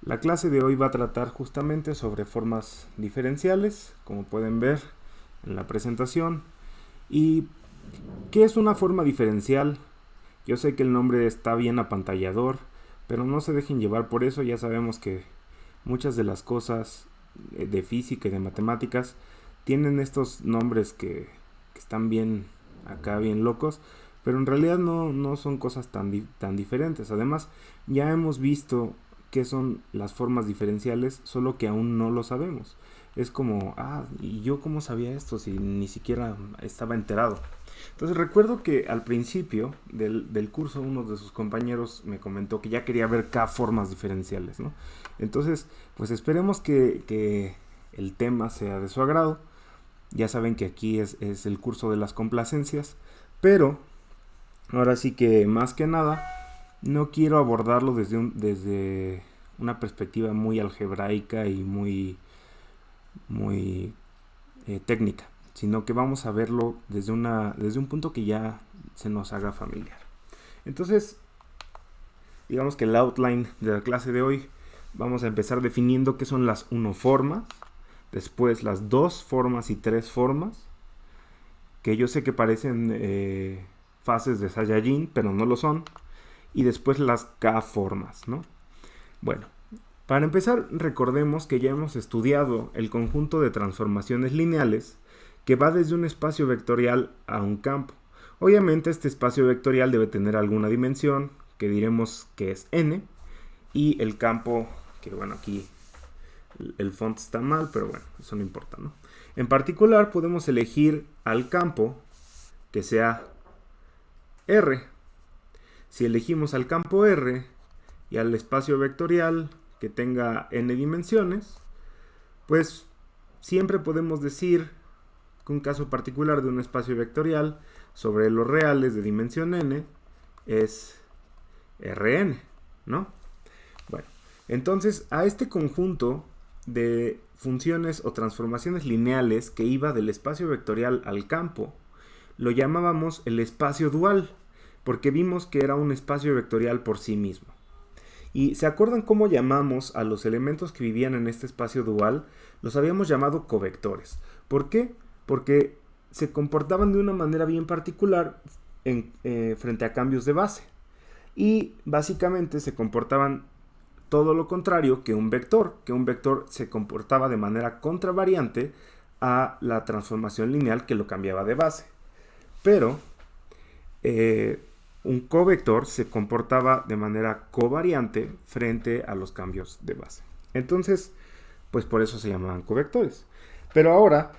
La clase de hoy va a tratar justamente sobre formas diferenciales, como pueden ver en la presentación. ¿Y qué es una forma diferencial? Yo sé que el nombre está bien apantallador, pero no se dejen llevar por eso. Ya sabemos que muchas de las cosas de física y de matemáticas tienen estos nombres que están bien acá, bien locos, pero en realidad no son cosas tan diferentes. Además, ya hemos visto qué son las formas diferenciales, solo que aún no lo sabemos. Es como, ¿y yo cómo sabía esto si ni siquiera estaba enterado? Entonces recuerdo que al principio del curso uno de sus compañeros me comentó que ya quería ver K formas diferenciales, ¿no? Entonces, pues esperemos que el tema sea de su agrado. Ya saben que aquí es el curso de las complacencias, pero ahora sí que más que nada no quiero abordarlo desde una perspectiva muy algebraica y muy técnica, sino que vamos a verlo desde un punto que ya se nos haga familiar. Entonces, digamos que el outline de la clase de hoy, vamos a empezar definiendo qué son las unoformas, después las dos formas y tres formas, que yo sé que parecen fases de Saiyajin, pero no lo son, y después las K-formas, ¿no? Bueno, para empezar, recordemos que ya hemos estudiado el conjunto de transformaciones lineales que va desde un espacio vectorial a un campo. Obviamente este espacio vectorial debe tener alguna dimensión, que diremos que es n, y el campo, que bueno, aquí el font está mal, pero bueno, eso no importa, ¿no? En particular podemos elegir al campo que sea R. Si elegimos al campo R y al espacio vectorial que tenga n dimensiones, pues siempre podemos decir que un caso particular de un espacio vectorial sobre los reales de dimensión n es Rn, ¿no? Bueno, entonces a este conjunto de funciones o transformaciones lineales que iba del espacio vectorial al campo, lo llamábamos el espacio dual, porque vimos que era un espacio vectorial por sí mismo. ¿Y se acuerdan cómo llamamos a los elementos que vivían en este espacio dual? Los habíamos llamado covectores. ¿Por qué? Porque se comportaban de una manera bien particular frente a cambios de base. Y básicamente se comportaban todo lo contrario que un vector se comportaba de manera contravariante a la transformación lineal que lo cambiaba de base. Pero un covector se comportaba de manera covariante frente a los cambios de base. Entonces, pues por eso se llamaban covectores. Pero ahora,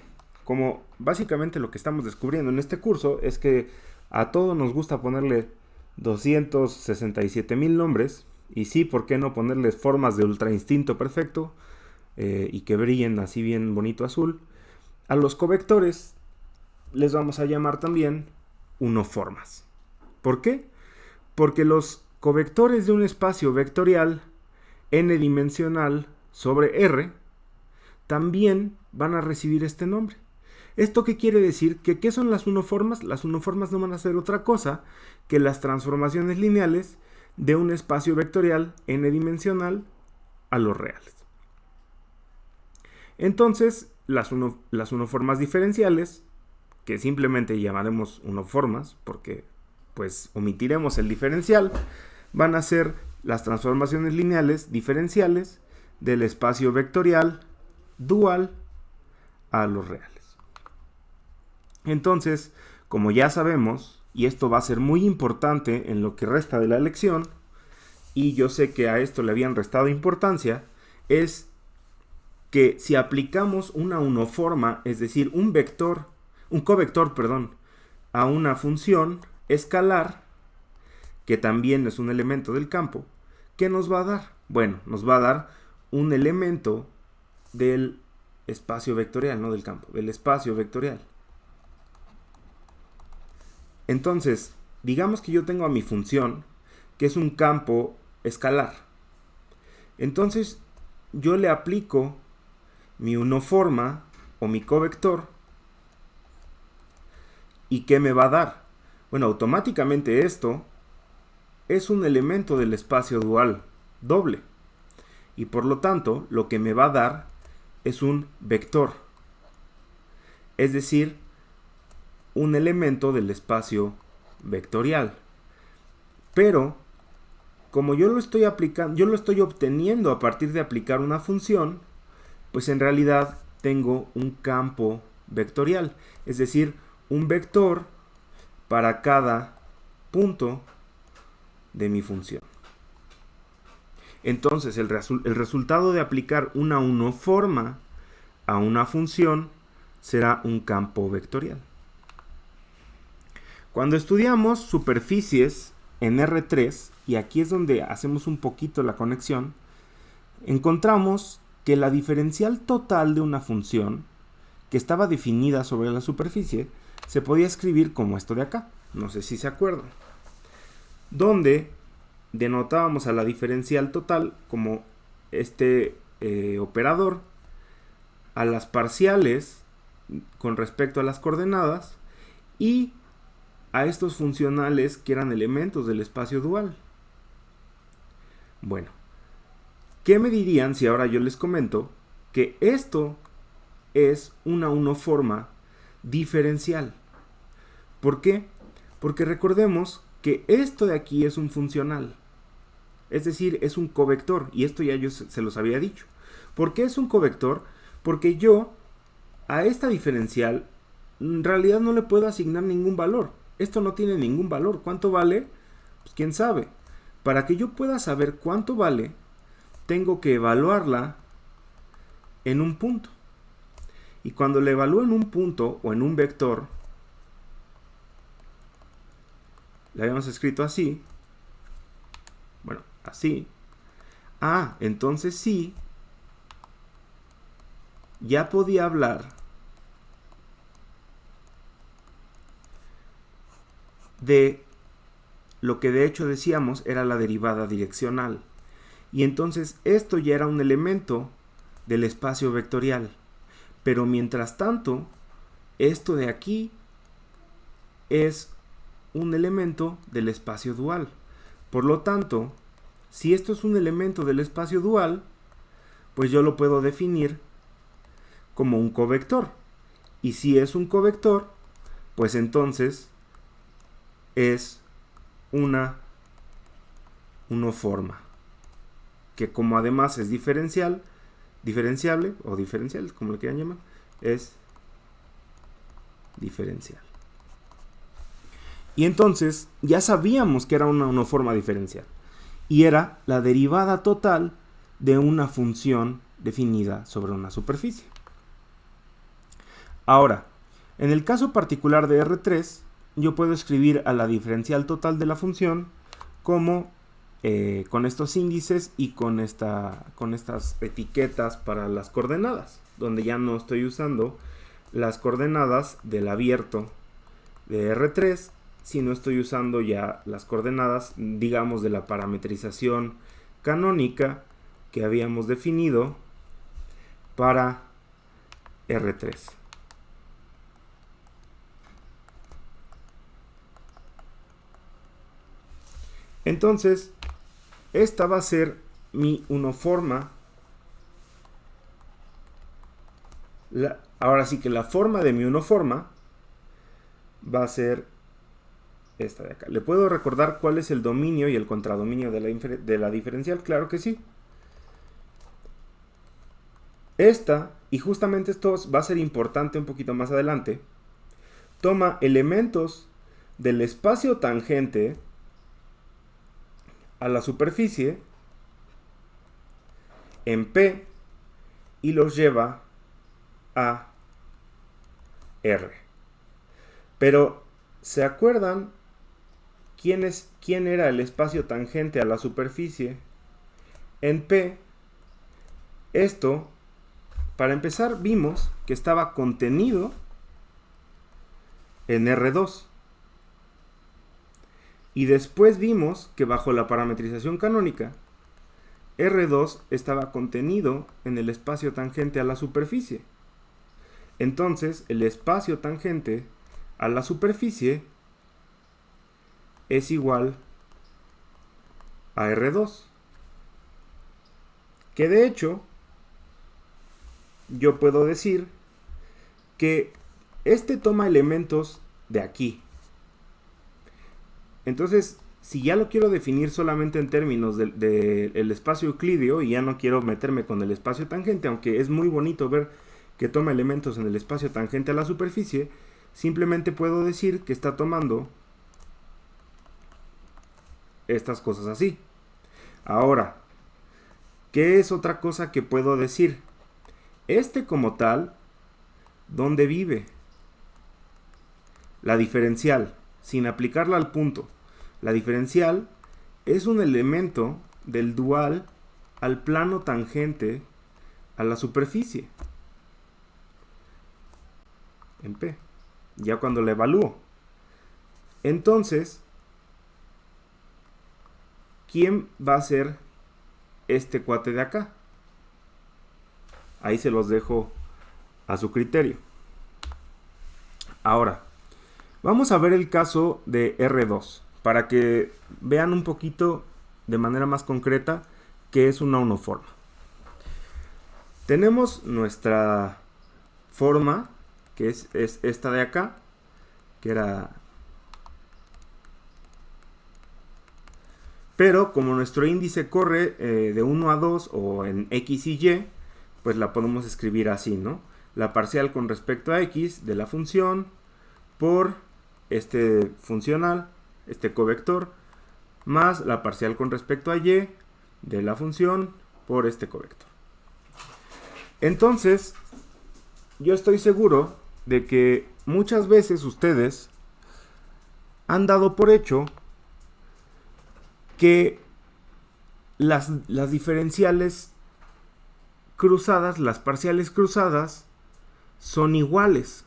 como básicamente lo que estamos descubriendo en este curso es que a todos nos gusta ponerle 267,000 nombres, y sí, ¿por qué no ponerles formas de ultra instinto perfecto y que brillen así bien bonito azul? A los covectores les vamos a llamar también unoformas. ¿Por qué? Porque los covectores de un espacio vectorial n-dimensional sobre R también van a recibir este nombre. ¿Esto qué quiere decir? ¿Qué son las unoformas? Las unoformas no van a ser otra cosa que las transformaciones lineales de un espacio vectorial n-dimensional a los reales. Entonces, las unoformas diferenciales, que simplemente llamaremos unoformas porque pues omitiremos el diferencial, van a ser las transformaciones lineales diferenciales del espacio vectorial dual a los reales. Entonces, como ya sabemos, y esto va a ser muy importante en lo que resta de la lección, y yo sé que a esto le habían restado importancia, es que si aplicamos una unoforma, es decir, un covector, a una función escalar, que también es un elemento del campo, ¿qué nos va a dar? Bueno, nos va a dar un elemento del espacio vectorial, no del campo, del espacio vectorial. Entonces, digamos que yo tengo a mi función, que es un campo escalar. Entonces, yo le aplico mi unoforma o mi covector. ¿Y qué me va a dar? Bueno, automáticamente esto es un elemento del espacio dual doble. y por lo tanto lo que me va a dar es un vector, es decir, un elemento del espacio vectorial. Pero como yo lo estoy aplicando, yo lo estoy obteniendo a partir de aplicar una función, pues en realidad tengo un campo vectorial, es decir, un vector para cada punto de mi función. Entonces el resultado de aplicar una unoforma a una función será un campo vectorial. Cuando estudiamos superficies en R3, y aquí es donde hacemos un poquito la conexión, encontramos que la diferencial total de una función que estaba definida sobre la superficie se podía escribir como esto de acá, no sé si se acuerdan, donde denotábamos a la diferencial total como este operador, a las parciales con respecto a las coordenadas y a estos funcionales que eran elementos del espacio dual. Bueno, ¿qué me dirían si ahora yo les comento que esto es una unoforma diferencial? ¿Por qué? Porque recordemos que esto de aquí es un funcional, es decir, es un covector, y esto ya yo se los había dicho. ¿Por qué es un covector? Porque yo a esta diferencial en realidad no le puedo asignar ningún valor. Esto no tiene ningún valor. ¿Cuánto vale? Pues quién sabe. Para que yo pueda saber cuánto vale, tengo que evaluarla en un punto. Y cuando la evalúo en un punto o en un vector, la habíamos escrito así. Bueno, así. Ah, entonces sí, ya podía hablar de lo que de hecho decíamos era la derivada direccional. Y entonces esto ya era un elemento del espacio vectorial. Pero mientras tanto, esto de aquí es un elemento del espacio dual. Por lo tanto, si esto es un elemento del espacio dual, pues yo lo puedo definir como un covector. Y si es un covector, pues entonces es una unoforma, que como además es diferenciable, o diferencial, como lo quieran llamar, es diferencial. Y entonces ya sabíamos que era una unoforma diferencial, y era la derivada total de una función definida sobre una superficie. Ahora, en el caso particular de R3, yo puedo escribir a la diferencial total de la función como con estos índices y con estas etiquetas para las coordenadas, donde ya no estoy usando las coordenadas del abierto de R3, sino estoy usando ya las coordenadas, digamos, de la parametrización canónica que habíamos definido para R3. Entonces, esta va a ser mi unoforma. Ahora sí que la forma de mi unoforma va a ser esta de acá. ¿Le puedo recordar cuál es el dominio y el contradominio de la diferencial? Claro que sí. Esta, y justamente esto va a ser importante un poquito más adelante, toma elementos del espacio tangente a la superficie en P y los lleva a R. Pero, ¿se acuerdan quién era el espacio tangente a la superficie en P? Esto, para empezar, vimos que estaba contenido en R2. Y después vimos que bajo la parametrización canónica, R2 estaba contenido en el espacio tangente a la superficie. Entonces, el espacio tangente a la superficie es igual a R2. Que de hecho, yo puedo decir que este toma elementos de aquí. Entonces, si ya lo quiero definir solamente en términos del espacio euclídeo y ya no quiero meterme con el espacio tangente, aunque es muy bonito ver que toma elementos en el espacio tangente a la superficie, simplemente puedo decir que está tomando estas cosas así. Ahora, ¿qué es otra cosa que puedo decir? Este como tal, ¿dónde vive? La diferencial, sin aplicarla al punto. La diferencial es un elemento del dual al plano tangente a la superficie. En P. Ya cuando la evalúo. Entonces, ¿quién va a ser este cuate de acá? Ahí se los dejo a su criterio. Ahora, vamos a ver el caso de R2 para que vean un poquito de manera más concreta qué es una uniforma. Tenemos nuestra forma, que es esta de acá, que era... Pero como nuestro índice corre de 1 a 2 o en X y Y, pues la podemos escribir así, ¿no? La parcial con respecto a X de la función por este funcional, este covector, más la parcial con respecto a Y de la función por este covector. Entonces, yo estoy seguro de que muchas veces ustedes han dado por hecho que las diferenciales cruzadas, las parciales cruzadas, son iguales.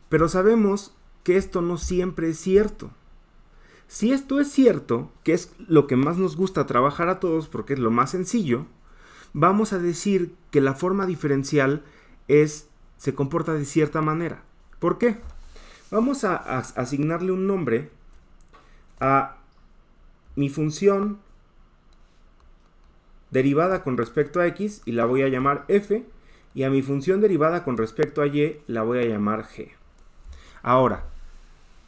Pero sabemos que esto no siempre es cierto. Si esto es cierto, que es lo que más nos gusta trabajar a todos porque es lo más sencillo, vamos a decir que la forma diferencial se comporta de cierta manera. ¿Por qué? Vamos a asignarle un nombre a mi función derivada con respecto a X y la voy a llamar F, y a mi función derivada con respecto a Y la voy a llamar G. Ahora,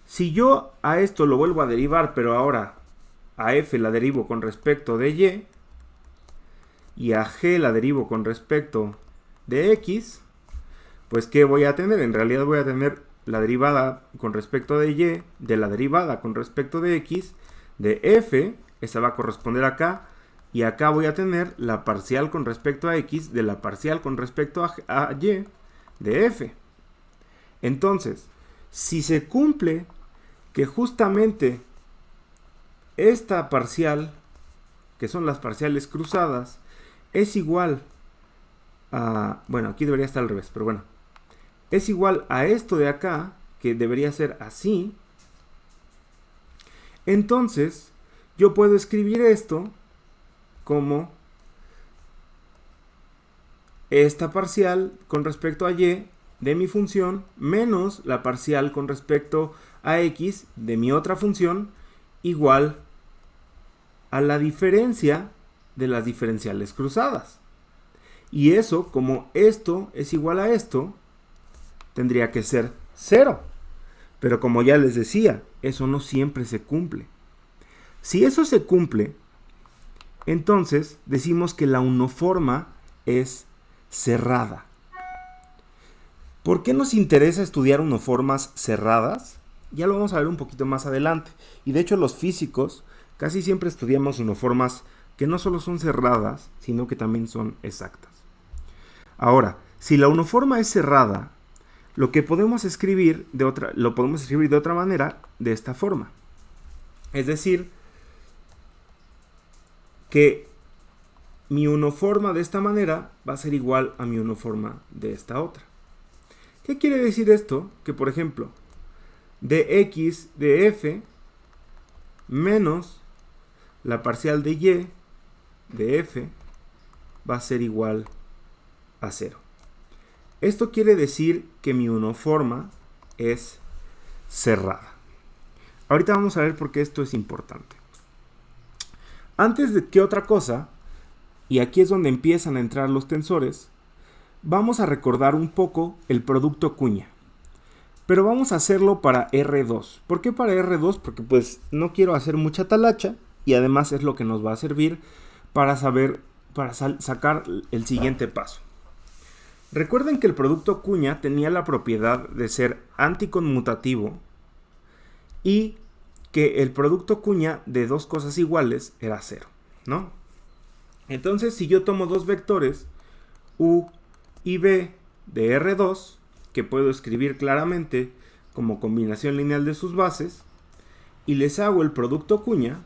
si yo a esto lo vuelvo a derivar, pero ahora a F la derivo con respecto de Y y a G la derivo con respecto de X, pues ¿qué voy a tener? En realidad voy a tener la derivada con respecto de Y, de la derivada con respecto de X, de F, esa va a corresponder acá, y acá voy a tener la parcial con respecto a X, de la parcial con respecto a Y, de F. Entonces, si se cumple que justamente esta parcial, que son las parciales cruzadas, es igual a... Bueno, aquí debería estar al revés, pero bueno. Es igual a esto de acá, que debería ser así. Entonces, yo puedo escribir esto como esta parcial con respecto a Y de mi función menos la parcial con respecto a X de mi otra función igual a la diferencia de las diferenciales cruzadas. Y eso, como esto es igual a esto, tendría que ser 0. Pero como ya les decía, eso no siempre se cumple. Si eso se cumple, entonces decimos que la uniforma es cerrada. ¿Por qué nos interesa estudiar uniformas cerradas? Ya lo vamos a ver un poquito más adelante. Y de hecho los físicos casi siempre estudiamos uniformas que no solo son cerradas, sino que también son exactas. Ahora, si la uniforma es cerrada, lo podemos escribir de otra manera, de esta forma. Es decir, que mi uniforma de esta manera va a ser igual a mi uniforma de esta otra. ¿Qué quiere decir esto? Que, por ejemplo, de X de F menos la parcial de Y de F va a ser igual a 0. Esto quiere decir que mi uniforma es cerrada. Ahorita vamos a ver por qué esto es importante. Antes de que otra cosa, y aquí es donde empiezan a entrar los tensores, vamos a recordar un poco el producto cuña. Pero vamos a hacerlo para R2. ¿Por qué para R2? Porque pues no quiero hacer mucha talacha y además es lo que nos va a servir para sacar el siguiente paso. Recuerden que el producto cuña tenía la propiedad de ser anticonmutativo y que el producto cuña de dos cosas iguales era 0, ¿no? Entonces, si yo tomo dos vectores, U y B de R2, que puedo escribir claramente como combinación lineal de sus bases, y les hago el producto cuña,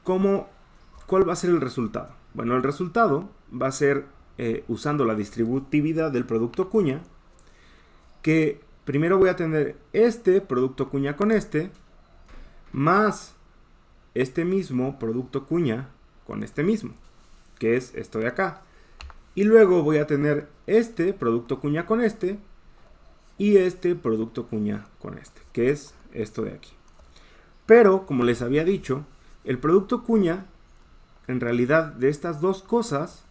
¿cuál va a ser el resultado? Bueno, el resultado va a ser, usando la distributividad del producto cuña, que primero voy a tener este producto cuña con este, más este mismo producto cuña con este mismo, que es esto de acá. Y luego voy a tener este producto cuña con este, y este producto cuña con este, que es esto de aquí. Pero, como les había dicho, el producto cuña, en realidad, de estas dos cosas,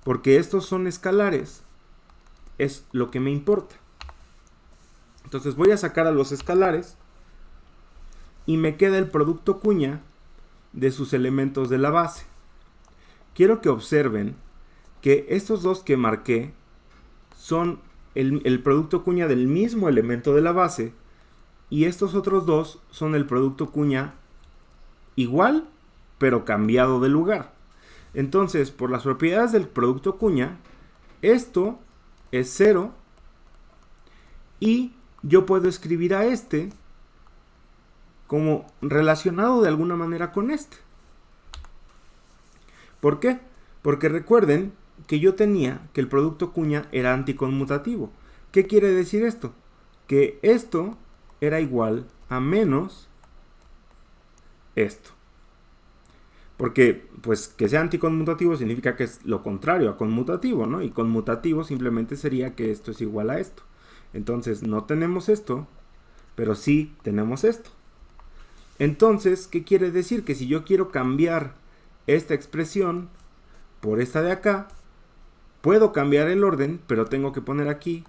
porque estos son escalares, es lo que me importa. Entonces voy a sacar a los escalares y me queda el producto cuña de sus elementos de la base. Quiero que observen que estos dos que marqué son el producto cuña del mismo elemento de la base y estos otros dos son el producto cuña igual pero cambiado de lugar. Entonces, por las propiedades del producto cuña, esto es 0 y yo puedo escribir a este como relacionado de alguna manera con este. ¿Por qué? Porque recuerden que yo tenía que el producto cuña era anticonmutativo. ¿Qué quiere decir esto? Que esto era igual a menos esto. Porque, pues, que sea anticonmutativo significa que es lo contrario a conmutativo, ¿no? Y conmutativo simplemente sería que esto es igual a esto. Entonces, no tenemos esto, pero sí tenemos esto. Entonces, ¿qué quiere decir? Que si yo quiero cambiar esta expresión por esta de acá, puedo cambiar el orden, pero tengo que poner aquí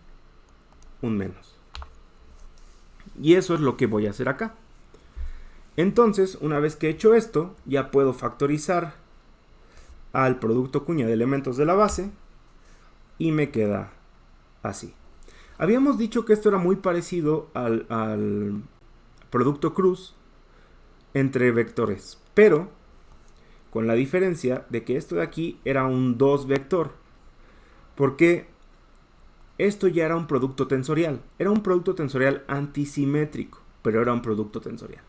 un menos. Y eso es lo que voy a hacer acá. Entonces, una vez que he hecho esto, ya puedo factorizar al producto cuña de elementos de la base y me queda así. Habíamos dicho que esto era muy parecido al producto cruz entre vectores, pero con la diferencia de que esto de aquí era un 2 vector, porque esto ya era un producto tensorial. Era un producto tensorial antisimétrico, pero era un producto tensorial.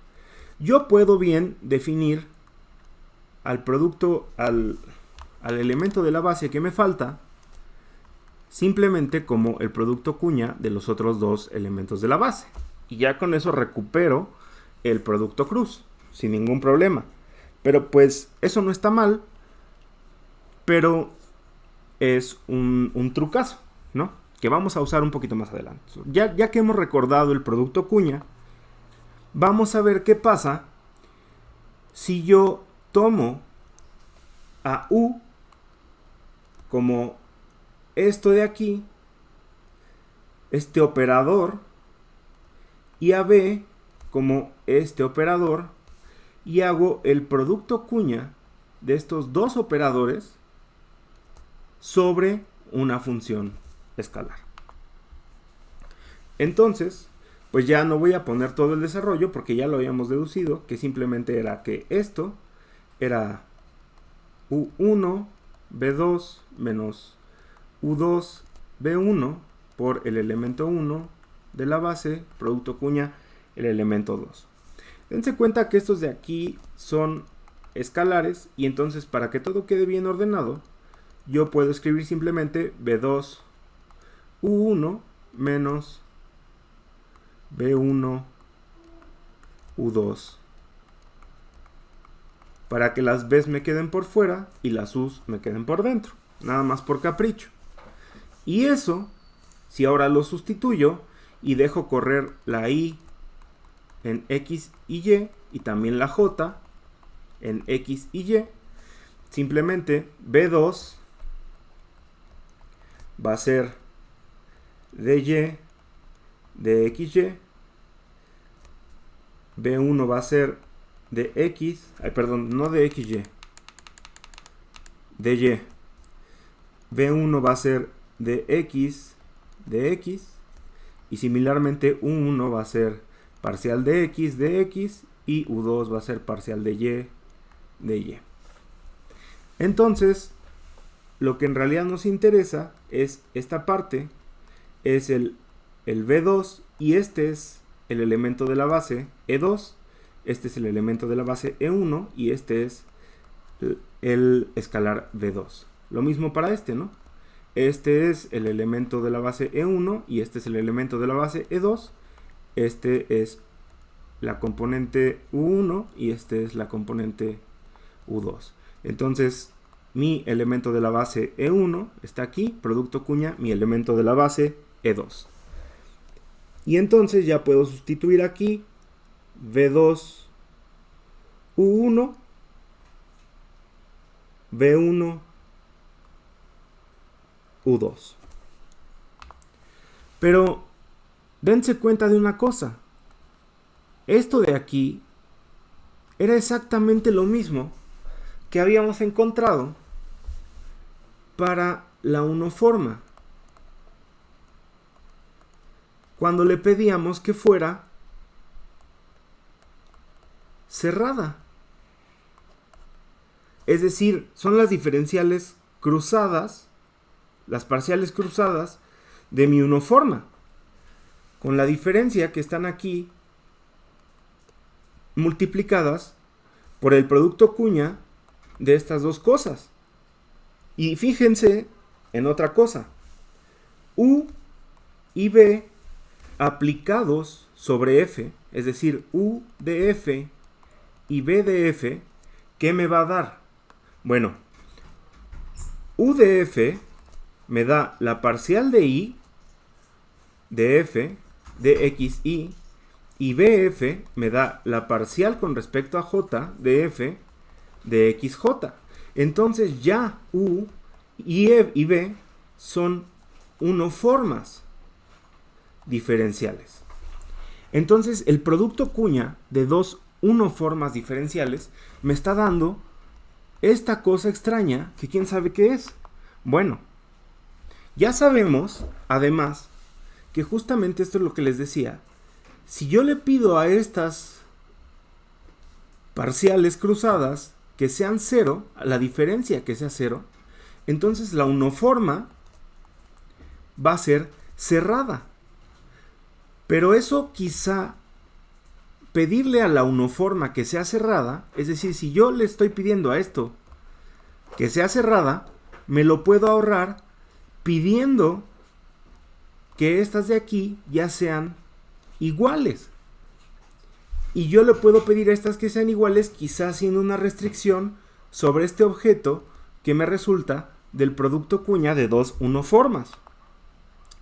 Yo puedo bien definir al producto, al elemento de la base que me falta, simplemente como el producto cuña de los otros dos elementos de la base. Y ya con eso recupero el producto cruz, sin ningún problema. Pero pues eso no está mal, pero es un trucazo, ¿no? Que vamos a usar un poquito más adelante. Ya que hemos recordado el producto cuña, vamos a ver qué pasa si yo tomo a U como esto de aquí, este operador, y a B como este operador, y hago el producto cuña de estos dos operadores sobre una función escalar. Entonces, pues ya no voy a poner todo el desarrollo porque ya lo habíamos deducido, que simplemente era que esto era U1 B2 menos U2 B1 por el elemento 1 de la base, producto cuña, el elemento 2. Dense cuenta que estos de aquí son escalares y entonces para que todo quede bien ordenado, yo puedo escribir simplemente B2 U1 menos B1 U2 para que las B's me queden por fuera y las U's me queden por dentro, nada más por capricho. Y eso, si ahora lo sustituyo y dejo correr la I en X y Y también la J en X y Y, simplemente B2 va a ser dy de xy, B1 va a ser de x, perdón, no de xy, de y, B1 va a ser de x, y similarmente U1 va a ser parcial de x, y U2 va a ser parcial de y. Entonces, lo que en realidad nos interesa es esta parte, es el B2, y este es el elemento de la base E2, este es el elemento de la base E1, y este es el escalar B2. Lo mismo para este, ¿no? Este es el elemento de la base E1 y este es el elemento de la base E2. Este es la componente U1 y este es la componente U2. Entonces, mi elemento de la base E1 está aquí, producto cuña, mi elemento de la base E2. Y entonces ya puedo sustituir aquí V2 U1, V1 U2. Pero dense cuenta de una cosa. Esto de aquí era exactamente lo mismo que habíamos encontrado para la unoforma, cuando le pedíamos que fuera cerrada. Es decir, son las diferenciales cruzadas, las parciales cruzadas de mi unoforma, con la diferencia que están aquí multiplicadas por el producto cuña de estas dos cosas. Y fíjense en otra cosa. U y B aplicados sobre F, es decir, U de F y B de F, ¿qué me va a dar? Bueno, U de F me da la parcial de I de F de XY, y BF me da la parcial con respecto a J de F de XJ. Entonces ya U y B son unoformas diferenciales. Entonces el producto cuña de dos unoformas diferenciales me está dando esta cosa extraña que quién sabe qué es. Bueno, ya sabemos, además, que justamente esto es lo que les decía. Si yo le pido a estas parciales cruzadas que sean cero, la diferencia que sea cero, entonces la unoforma va a ser cerrada. Pero eso quizá, pedirle a la unoforma que sea cerrada, es decir, si yo le estoy pidiendo a esto que sea cerrada, me lo puedo ahorrar pidiendo que estas de aquí ya sean iguales. Y yo le puedo pedir a estas que sean iguales, quizás sin una restricción sobre este objeto que me resulta del producto cuña de dos unoformas.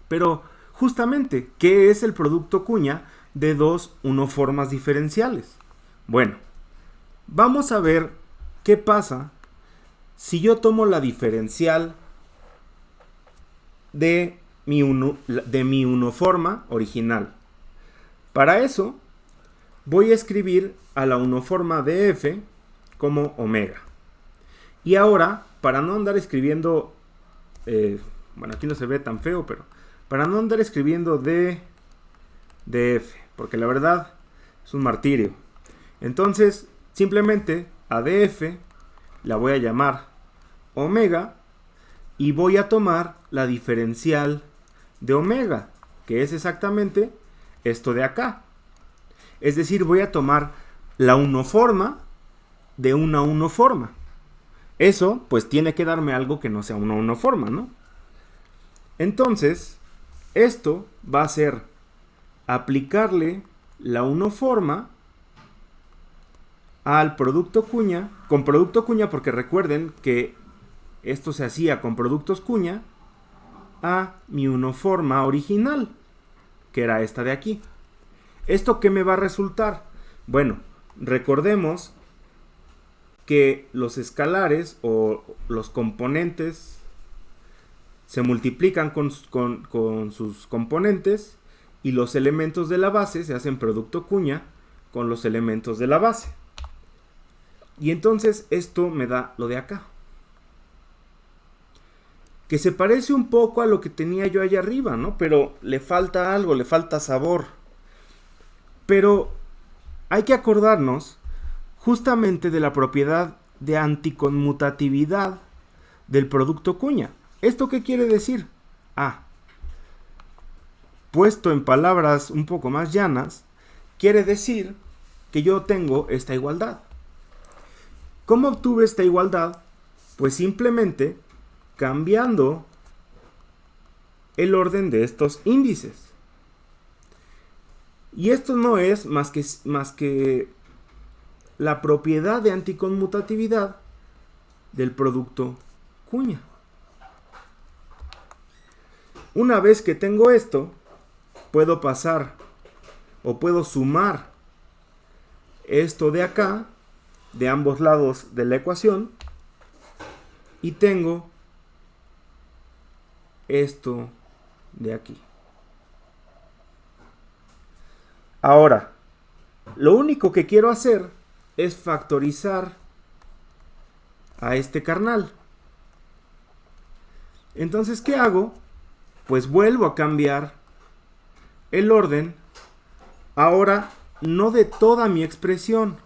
Pero justamente, ¿qué es el producto cuña de dos unoformas diferenciales? Bueno, vamos a ver qué pasa si yo tomo la diferencial de mi unoforma original. Para eso, voy a escribir a la unoforma de F como omega. Y ahora, para no andar escribiendo, bueno, aquí no se ve tan feo, pero para no andar escribiendo D de F, porque la verdad es un martirio. Entonces, simplemente a DF la voy a llamar omega y voy a tomar la diferencial de omega, que es exactamente esto de acá. Es decir, voy a tomar la unoforma de una unoforma. Eso, pues, tiene que darme algo que no sea una unoforma, ¿no? Entonces, esto va a ser aplicarle la unoforma al producto cuña, con producto cuña, porque recuerden que esto se hacía con productos cuña, a mi unoforma original, que era esta de aquí. ¿Esto qué me va a resultar? Bueno, recordemos que los escalares o los componentes se multiplican con sus componentes y los elementos de la base se hacen producto cuña con los elementos de la base. Y entonces esto me da lo de acá, que se parece un poco a lo que tenía yo allá arriba, ¿no? Pero le falta algo, le falta sabor. Pero hay que acordarnos justamente de la propiedad de anticonmutatividad del producto cuña. ¿Esto qué quiere decir? Puesto en palabras un poco más llanas, quiere decir que yo tengo esta igualdad. ¿Cómo obtuve esta igualdad? Pues simplemente cambiando el orden de estos índices. Y esto no es más que la propiedad de anticonmutatividad del producto cuña. Una vez que tengo esto, puedo pasar o puedo sumar esto de acá, de ambos lados de la ecuación, y tengo esto de aquí. Ahora, lo único que quiero hacer es factorizar a este carnal. Entonces, ¿qué hago? Pues vuelvo a cambiar el orden, ahora no de toda mi expresión.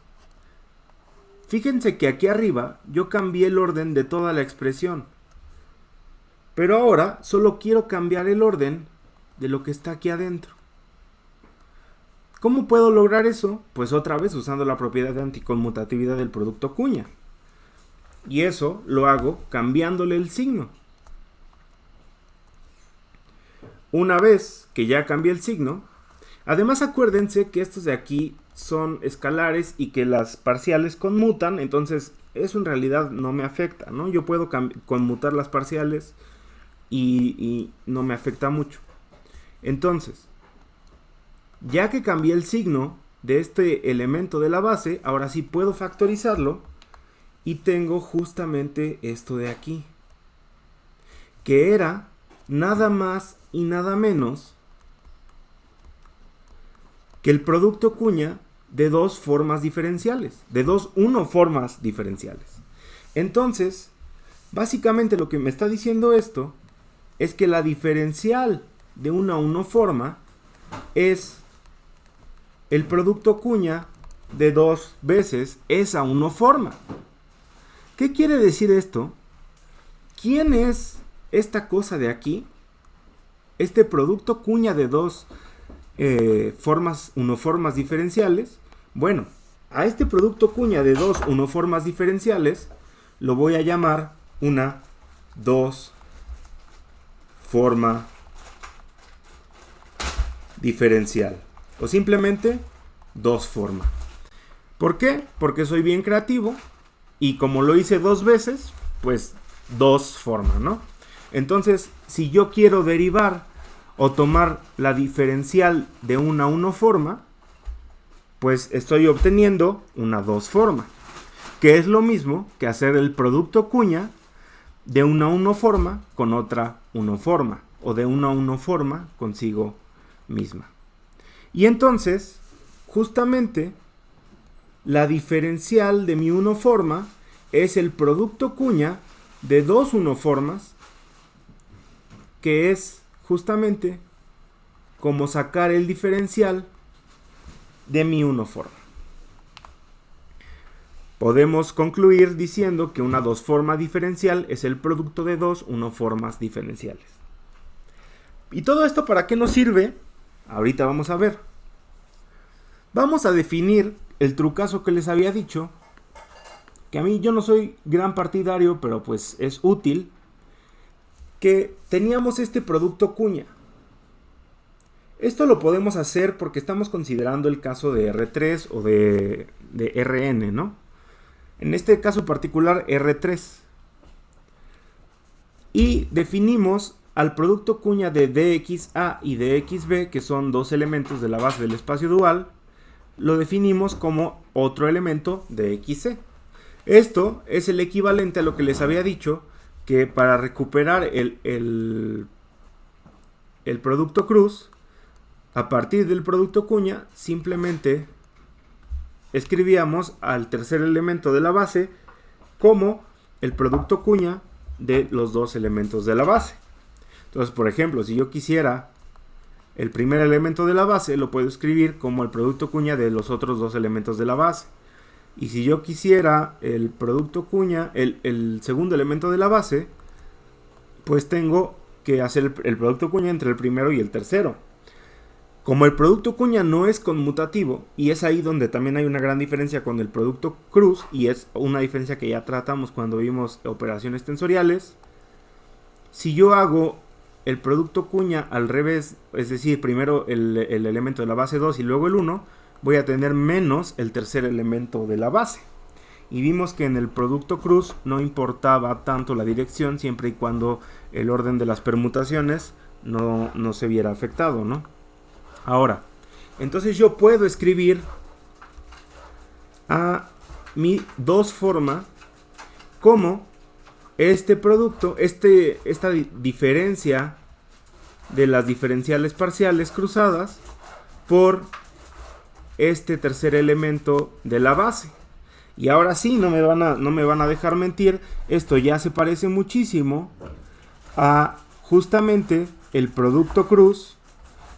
Fíjense que aquí arriba yo cambié el orden de toda la expresión. Pero ahora solo quiero cambiar el orden de lo que está aquí adentro. ¿Cómo puedo lograr eso? Pues otra vez usando la propiedad de anticonmutatividad del producto cuña. Y eso lo hago cambiándole el signo. Una vez que ya cambié el signo, además acuérdense que estos de aquí son escalares y que las parciales conmutan, entonces eso en realidad no me afecta, ¿no? Yo puedo conmutar las parciales y no me afecta mucho. Entonces, ya que cambié el signo de este elemento de la base, ahora sí puedo factorizarlo y tengo justamente esto de aquí, que era nada más y nada menos que el producto cuña de dos formas diferenciales, de dos unoformas diferenciales. Entonces, básicamente lo que me está diciendo esto es que la diferencial de una unoforma es el producto cuña de dos veces esa unoforma. ¿Qué quiere decir esto? ¿Quién es esta cosa de aquí? Este producto cuña de dos unoformas diferenciales. Bueno, a este producto cuña de dos unoformas diferenciales lo voy a llamar una dos forma diferencial. O simplemente dos forma. ¿Por qué? Porque soy bien creativo y como lo hice dos veces, pues dos forma, ¿no? Entonces, si yo quiero derivar o tomar la diferencial de una unoforma, pues estoy obteniendo una dos forma, que es lo mismo que hacer el producto cuña de una unoforma con otra unoforma, o de una unoforma consigo misma. Y entonces, justamente, la diferencial de mi unoforma es el producto cuña de dos unoformas, que es justamente como sacar el diferencial de mi unoforma. Podemos concluir diciendo que una dos forma diferencial es el producto de dos unoformas diferenciales. ¿Y todo esto para qué nos sirve? Ahorita vamos a ver. Vamos a definir el trucazo que les había dicho, que a mí yo no soy gran partidario, pero pues es útil, que teníamos este producto cuña. Esto lo podemos hacer porque estamos considerando el caso de R3 o de Rn, ¿no? En este caso particular, R3. Y definimos al producto cuña de dxa y dxb, que son dos elementos de la base del espacio dual, lo definimos como otro elemento de xc. Esto es el equivalente a lo que les había dicho, que para recuperar el producto cruz, a partir del producto cuña, simplemente escribíamos al tercer elemento de la base como el producto cuña de los dos elementos de la base. Entonces, por ejemplo, si yo quisiera el primer elemento de la base, lo puedo escribir como el producto cuña de los otros dos elementos de la base. Y si yo quisiera el producto cuña, el segundo elemento de la base, pues tengo que hacer el producto cuña entre el primero y el tercero. Como el producto cuña no es conmutativo, y es ahí donde también hay una gran diferencia con el producto cruz, y es una diferencia que ya tratamos cuando vimos operaciones tensoriales, si yo hago el producto cuña al revés, es decir, primero el elemento de la base 2 y luego el 1, voy a tener menos el tercer elemento de la base. Y vimos que en el producto cruz no importaba tanto la dirección siempre y cuando el orden de las permutaciones no se viera afectado, ¿no? Ahora, entonces yo puedo escribir a mi dos forma como este producto, esta diferencia de las diferenciales parciales cruzadas por este tercer elemento de la base. Y ahora sí, no me van a dejar mentir, esto ya se parece muchísimo a justamente el producto cruz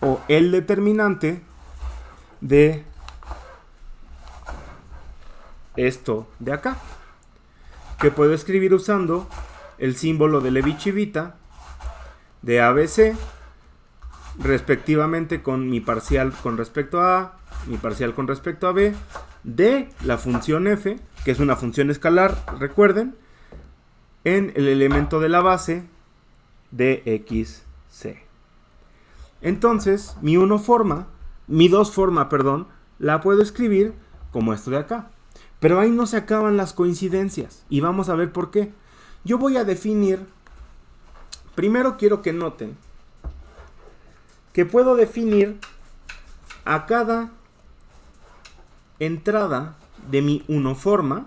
o el determinante de esto de acá, que puedo escribir usando el símbolo de Levi-Civita de ABC, respectivamente con mi parcial con respecto a A, mi parcial con respecto a B, de la función f, que es una función escalar, recuerden, en el elemento de la base de xc. Entonces, mi dos forma, la puedo escribir como esto de acá. Pero ahí no se acaban las coincidencias, y vamos a ver por qué. Yo voy a definir, primero quiero que noten que puedo definir a cada entrada de mi unoforma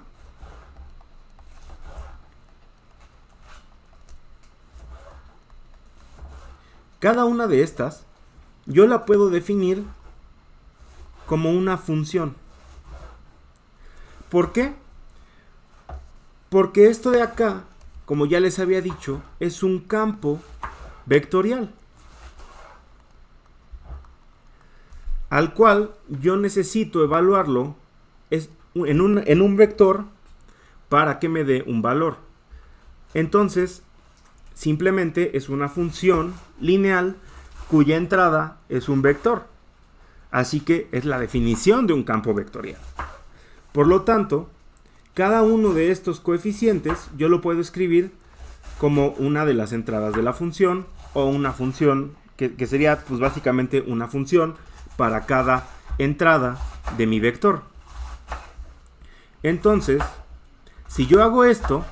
cada una de estas yo la puedo definir como una función. ¿Por qué? Porque esto de acá, como ya les había dicho, es un campo vectorial al cual yo necesito evaluarlo en un vector para que me dé un valor. Entonces, simplemente es una función lineal cuya entrada es un vector. Así que es la definición de un campo vectorial. Por lo tanto, cada uno de estos coeficientes yo lo puedo escribir como una de las entradas de la función, o una función que sería pues básicamente una función para cada entrada de mi vector. Entonces, si yo hago esto,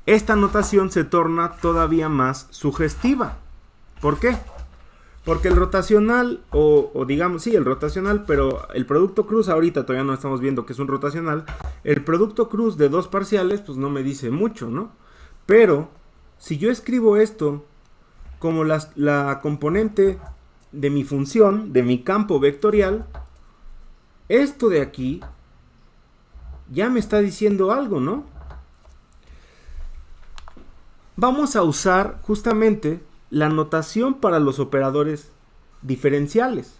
esta notación se torna todavía más sugestiva. ¿Por qué? Porque el rotacional, o digamos, sí, el rotacional, pero el producto cruz ahorita todavía no estamos viendo que es un rotacional. El producto cruz de dos parciales, pues no me dice mucho, ¿no? Pero, si yo escribo esto como la componente de mi función, de mi campo vectorial, esto de aquí ya me está diciendo algo, ¿no? Vamos a usar justamente la notación para los operadores diferenciales.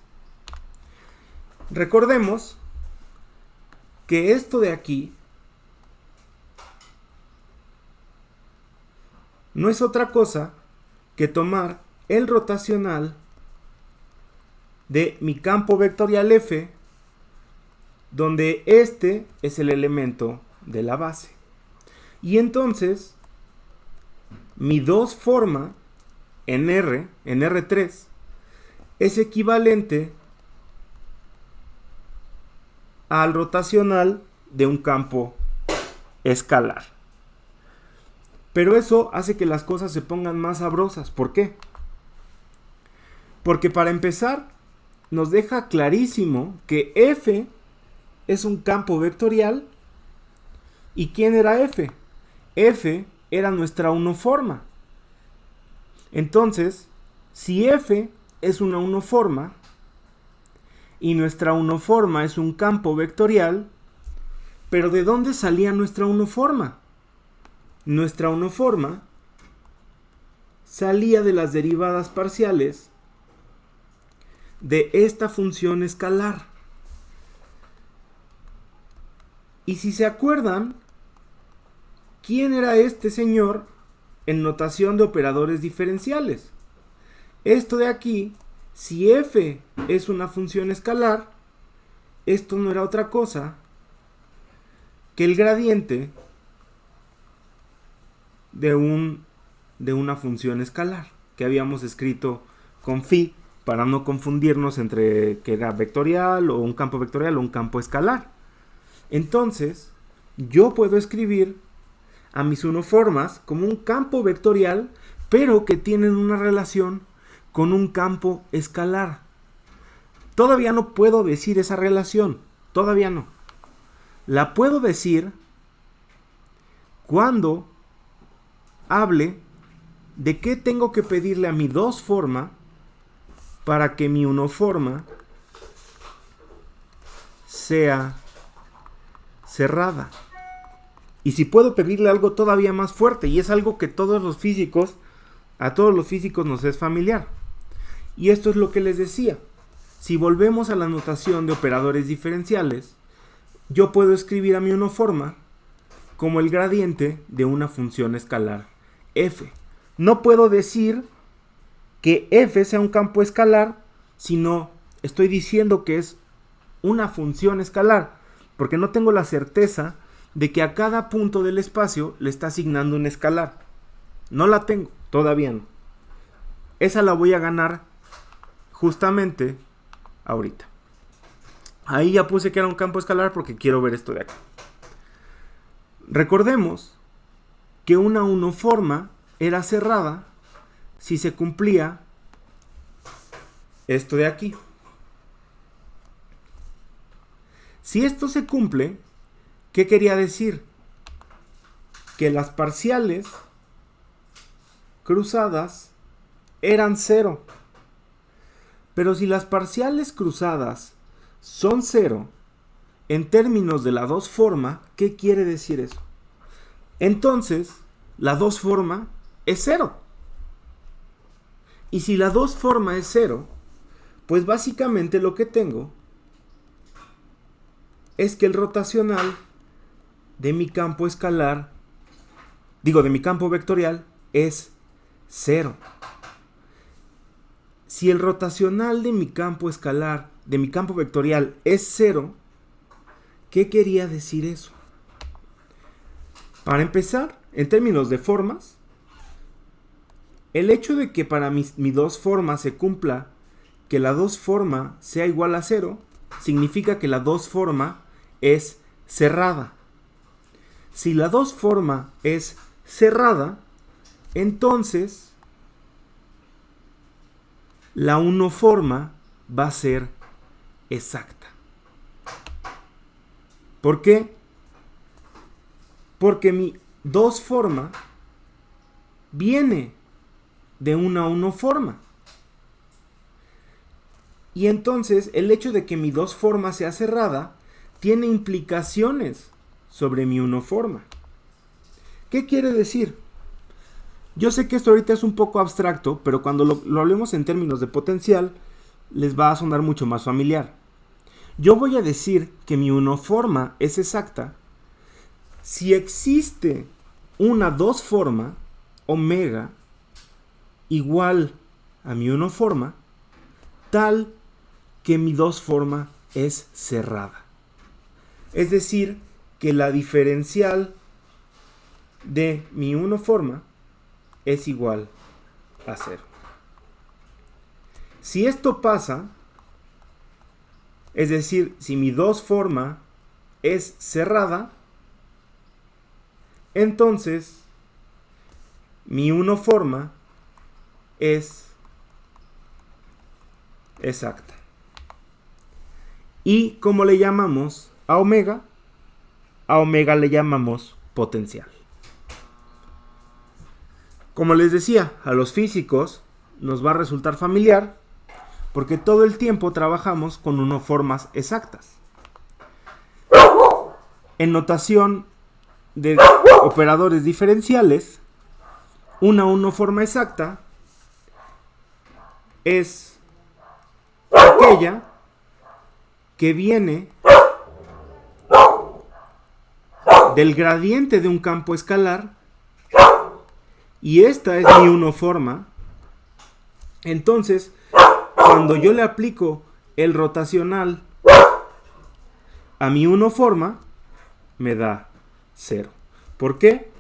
Recordemos que esto de aquí no es otra cosa que tomar el rotacional de mi campo vectorial f, donde este es el elemento de la base. Y entonces, mi dos forma en R3, es equivalente al rotacional de un campo escalar. Pero eso hace que las cosas se pongan más sabrosas. ¿Por qué? Porque para empezar, nos deja clarísimo que f es un campo vectorial ¿Y quién era F? F era nuestra unoforma. Entonces, si F es una unoforma y nuestra unoforma es un campo vectorial, ¿pero de dónde salía nuestra unoforma? Nuestra unoforma salía de las derivadas parciales de esta función escalar. Y si se acuerdan, ¿quién era este señor en notación de operadores diferenciales? Esto de aquí, si f es una función escalar, esto no era otra cosa que el gradiente de una función escalar que habíamos escrito con phi para no confundirnos entre que era vectorial o un campo vectorial o un campo escalar. Entonces, yo puedo escribir a mis unoformas como un campo vectorial, pero que tienen una relación con un campo escalar. Todavía no puedo decir esa relación, todavía no. La puedo decir cuando hable de qué tengo que pedirle a mi dos forma para que mi unoforma sea cerrada. Y si puedo pedirle algo todavía más fuerte, y es algo que a todos los físicos nos es familiar. Y esto es lo que les decía. Si volvemos a la notación de operadores diferenciales, yo puedo escribir a mi unoforma como el gradiente de una función escalar f. No puedo decir que f sea un campo escalar, sino estoy diciendo que es una función escalar, porque no tengo la certeza de que a cada punto del espacio le está asignando un escalar. No la tengo, todavía no. Esa la voy a ganar justamente ahorita. Ahí ya puse que era un campo escalar porque quiero ver esto de acá. Recordemos que una unoforma era cerrada si se cumplía esto de aquí. Si esto se cumple, ¿qué quería decir? Que las parciales cruzadas eran 0. Pero si las parciales cruzadas son 0, en términos de la dos forma, ¿qué quiere decir eso? Entonces, la dos forma es 0. Y si la dos forma es 0, pues básicamente lo que tengo es que el rotacional de mi campo escalar, de mi campo vectorial, es 0. Si el rotacional de mi campo escalar, de mi campo vectorial, es 0, ¿qué quería decir eso? Para empezar, en términos de formas, el hecho de que para mi dos formas se cumpla que la dos forma sea igual a 0, significa que la dos forma es cerrada. Si la dos forma es cerrada, entonces la unoforma va a ser exacta. ¿Por qué? Porque mi dos forma viene de una unoforma. Y entonces el hecho de que mi dos forma sea cerrada tiene implicaciones sobre mi unoforma. ¿Qué quiere decir? Yo sé que esto ahorita es un poco abstracto, pero cuando lo hablemos en términos de potencial, les va a sonar mucho más familiar. Yo voy a decir que mi unoforma es exacta si existe una dos forma, omega, igual a mi unoforma, tal que mi dos forma es cerrada. Es decir, que la diferencial de mi unoforma es igual a 0. Si esto pasa, es decir, si mi dos forma es cerrada, entonces mi unoforma es exacta. ¿Y cómo le llamamos a omega? a omega le llamamos potencial. Como les decía, a los físicos nos va a resultar familiar porque todo el tiempo trabajamos con unoformas exactas. En notación de operadores diferenciales, una unoforma exacta es aquella que viene del gradiente de un campo escalar y esta es mi unoforma. Entonces, cuando yo le aplico el rotacional a mi unoforma, me da 0. ¿Por qué?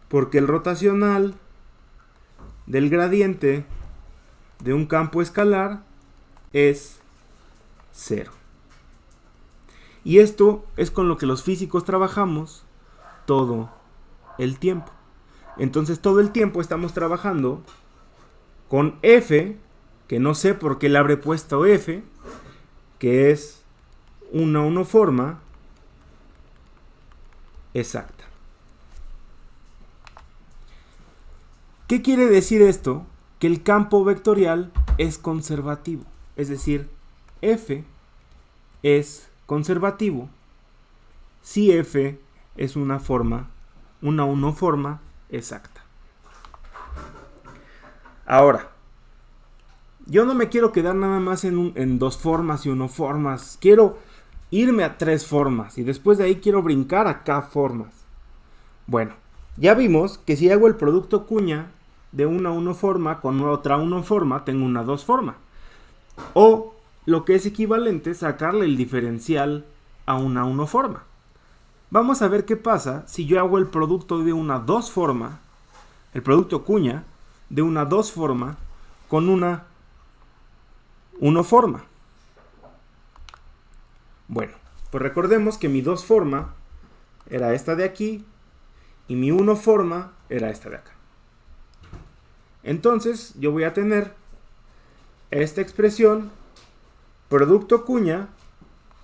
Porque el rotacional del gradiente de un campo escalar es 0. Y esto es con lo que los físicos trabajamos todo el tiempo. Entonces todo el tiempo estamos trabajando con F, que no sé por qué le habré puesto F, que es una unoforma exacta. ¿Qué quiere decir esto? Que el campo vectorial es conservativo. Es decir, F es conservativo si F es una unoforma exacta. Ahora, yo no me quiero quedar nada más en dos formas y unoformas. Quiero irme a 3 formas y después de ahí quiero brincar a K formas. Bueno, ya vimos que si hago el producto cuña de una unoforma con otra unoforma, tengo una 2 forma. O lo que es equivalente, sacarle el diferencial a una unoforma. Vamos a ver qué pasa si yo hago el producto de una 2 forma, el producto cuña de una 2 forma con una unoforma. Bueno, pues recordemos que mi 2 forma era esta de aquí y mi unoforma era esta de acá. Entonces yo voy a tener esta expresión, producto cuña,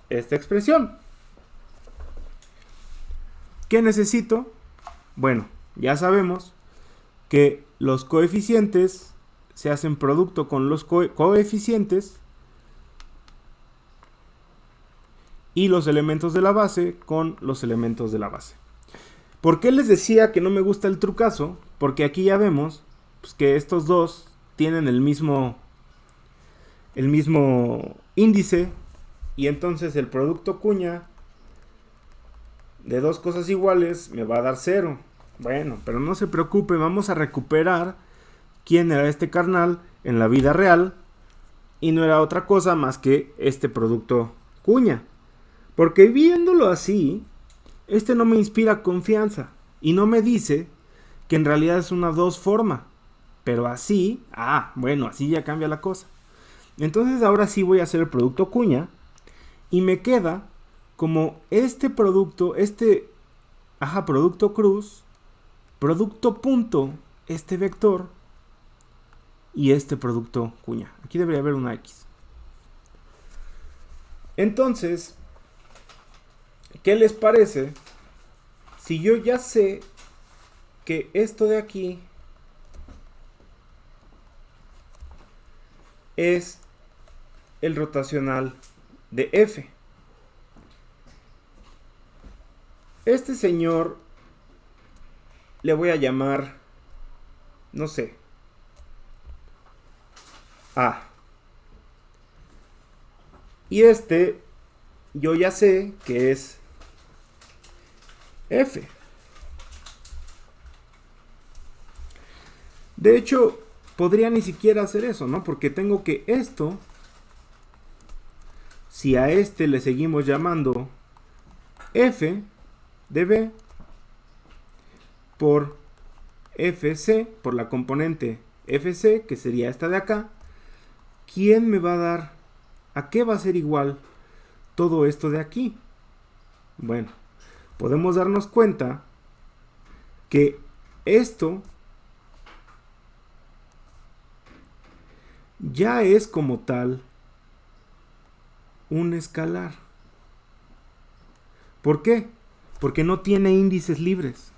esta expresión. ¿Qué necesito? Bueno, ya sabemos que los coeficientes se hacen producto con los coeficientes y los elementos de la base con los elementos de la base. ¿Por qué les decía que no me gusta el trucazo? Porque aquí ya vemos pues, que estos dos tienen el mismo índice y entonces el producto cuña de dos cosas iguales me va a dar 0. Bueno, pero no se preocupe, vamos a recuperar quién era este carnal en la vida real y no era otra cosa más que este producto cuña. Porque viéndolo así, este no me inspira confianza y no me dice que en realidad es una 2 forma. Pero así, bueno, así ya cambia la cosa. Entonces ahora sí voy a hacer el producto cuña y me queda como este producto, producto cruz, producto punto, este vector y este producto cuña. Aquí debería haber una X. Entonces, ¿qué les parece si yo ya sé que esto de aquí es el rotacional de F? Este señor le voy a llamar, no sé, A. Y este yo ya sé que es F. De hecho, podría ni siquiera hacer eso, ¿no? Porque tengo que esto, si a este le seguimos llamando F de B por FC, por la componente FC, que sería esta de acá, ¿quién me va a dar? ¿A qué va a ser igual todo esto de aquí? Bueno, podemos darnos cuenta que esto ya es como tal un escalar. ¿Por qué? porque no tiene índices libres.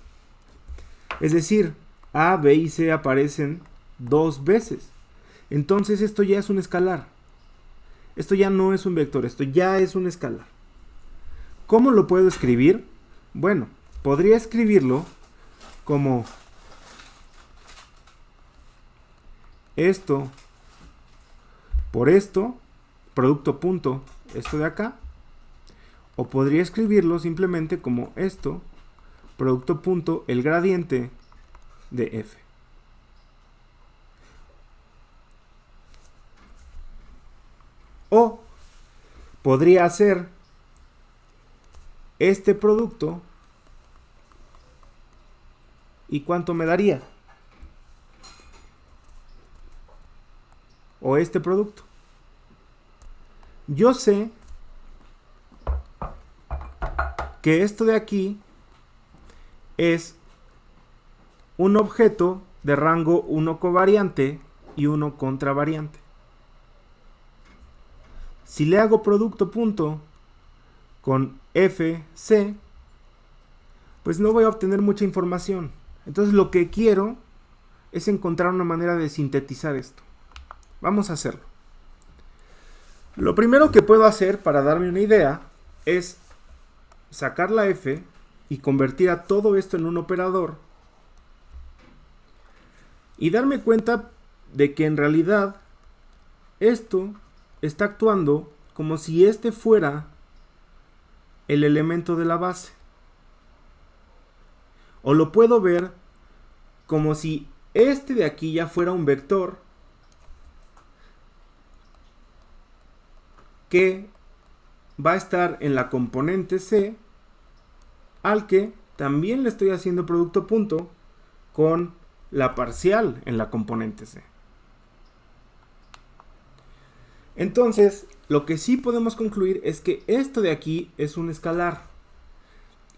Es decir, A, B y C aparecen 2 veces. Entonces esto ya es un escalar. Esto ya no es un vector, esto ya es un escalar. ¿Cómo lo puedo escribir? Bueno, podría escribirlo como esto por esto, producto punto, esto de acá. O podría escribirlo simplemente como esto, producto punto, el gradiente de f. O podría hacer este producto. ¿Y cuánto me daría? O este producto. Yo sé que esto de aquí es un objeto de rango 1 covariante y 1 contravariante. Si le hago producto punto con FC, pues no voy a obtener mucha información. Entonces lo que quiero es encontrar una manera de sintetizar esto. Vamos a hacerlo. Lo primero que puedo hacer para darme una idea es sacar la f y convertir a todo esto en un operador y darme cuenta de que en realidad esto está actuando como si este fuera el elemento de la base. O lo puedo ver como si este de aquí ya fuera un vector que va a estar en la componente C, al que también le estoy haciendo producto punto con la parcial en la componente C. Entonces, lo que sí podemos concluir es que esto de aquí es un escalar.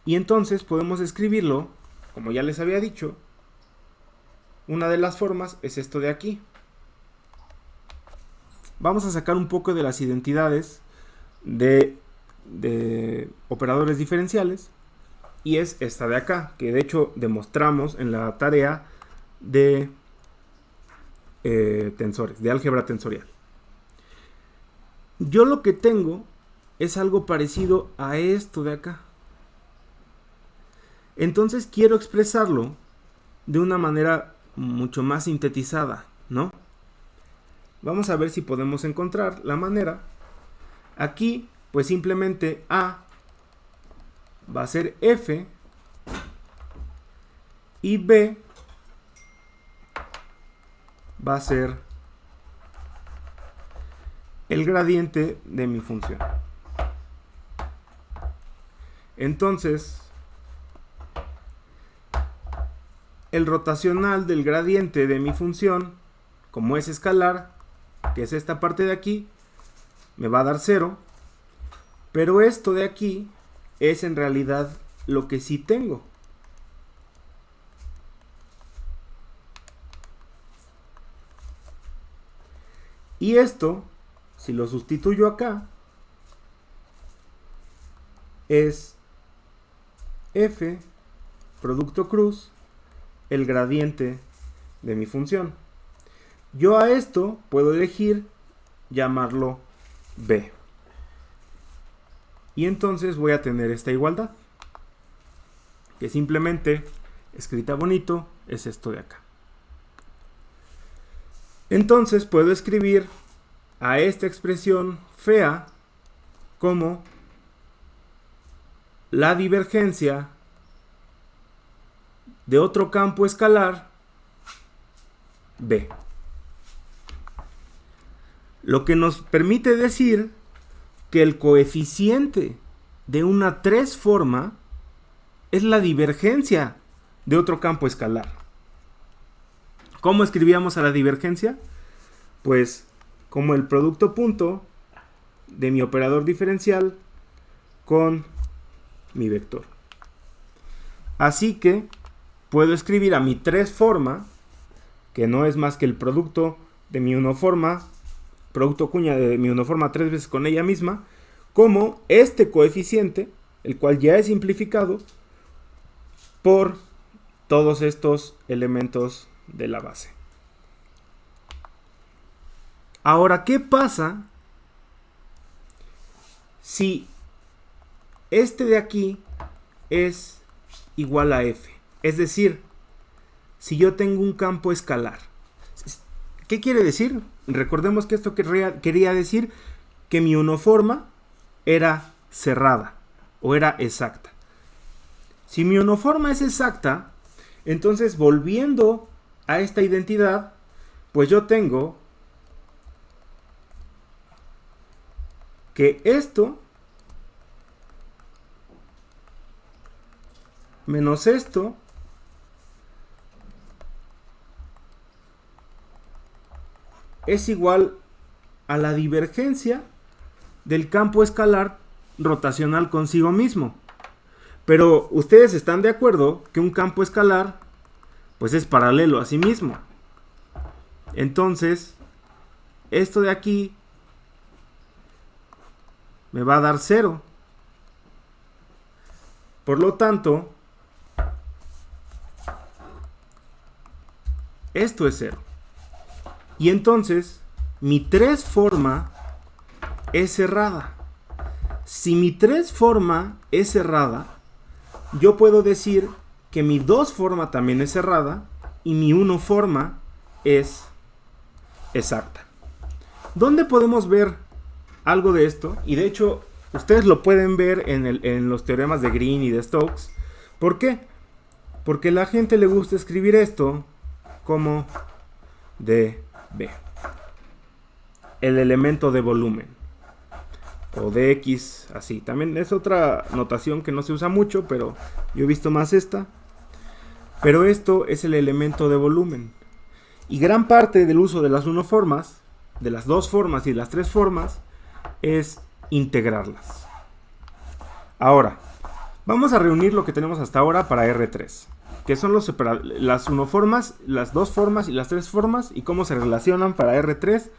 Y entonces podemos escribirlo, como ya les había dicho, una de las formas es esto de aquí. Vamos a sacar un poco de las identidades de operadores diferenciales. Y es esta de acá, que de hecho demostramos en la tarea de tensores, de álgebra tensorial. Yo lo que tengo es algo parecido a esto de acá. Entonces quiero expresarlo de una manera mucho más sintetizada, ¿no? Vamos a ver si podemos encontrar la manera. Aquí, pues simplemente A va a ser f y B va a ser el gradiente de mi función. Entonces, el rotacional del gradiente de mi función, como es escalar, que es esta parte de aquí, me va a dar 0, pero esto de aquí es en realidad lo que sí tengo. Y esto, si lo sustituyo acá, es f, producto cruz, el gradiente de mi función. Yo a esto puedo elegir llamarlo b. Y entonces voy a tener esta igualdad, que simplemente, escrita bonito, es esto de acá. Entonces puedo escribir a esta expresión fea como la divergencia de otro campo escalar B. Lo que nos permite decir que el coeficiente de una 3 forma es la divergencia de otro campo escalar. ¿Cómo escribíamos a la divergencia? Pues como el producto punto de mi operador diferencial con mi vector. Así que puedo escribir a mi 3 forma, que no es más que el producto de mi unoforma, producto cuña de mi unoforma 3 veces con ella misma, como este coeficiente el cual ya es simplificado por todos estos elementos de la base. Ahora, ¿qué pasa si este de aquí es igual a f? Es decir, si yo tengo un campo escalar. ¿Qué quiere decir? Recordemos que esto quería decir que mi uniforma era cerrada o era exacta. Si mi uniforma es exacta, entonces volviendo a esta identidad, pues yo tengo que esto menos esto es igual a la divergencia del campo escalar rotacional consigo mismo. Pero ustedes están de acuerdo que un campo escalar pues es paralelo a sí mismo. Entonces, esto de aquí me va a dar 0. Por lo tanto, esto es 0. Y entonces, mi 3 forma es cerrada. Si mi 3 forma es cerrada, yo puedo decir que mi 2 forma también es cerrada y mi 1 forma es exacta. ¿Dónde podemos ver algo de esto? Y de hecho, ustedes lo pueden ver en los teoremas de Green y de Stokes. ¿Por qué? Porque a la gente le gusta escribir esto como dB, el elemento de volumen, o dx, así. También es otra notación que no se usa mucho, pero yo he visto más esta. Pero esto es el elemento de volumen. Y gran parte del uso de las uniformas, de las 2 formas y las 3 formas, es integrarlas. Ahora, vamos a reunir lo que tenemos hasta ahora para R3, que son las uniformas, las 2 formas y las 3 formas, y cómo se relacionan para R3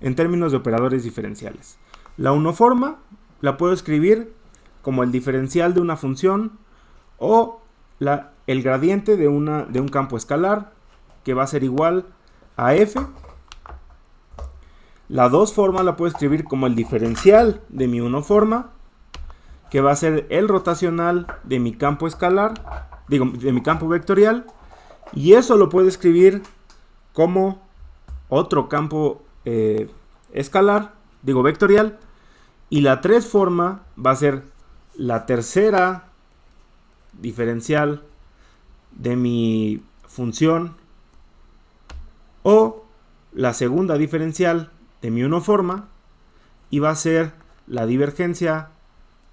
en términos de operadores diferenciales. La uniforma la puedo escribir como el diferencial de una función o el gradiente de un campo escalar, que va a ser igual a f. La 2 forma la puedo escribir como el diferencial de mi uniforma, que va a ser el rotacional de mi campo escalar, de mi campo vectorial, y eso lo puedo escribir como otro campo vectorial, y la 3 forma va a ser la tercera diferencial de mi función o la segunda diferencial de mi uniforma, y va a ser la divergencia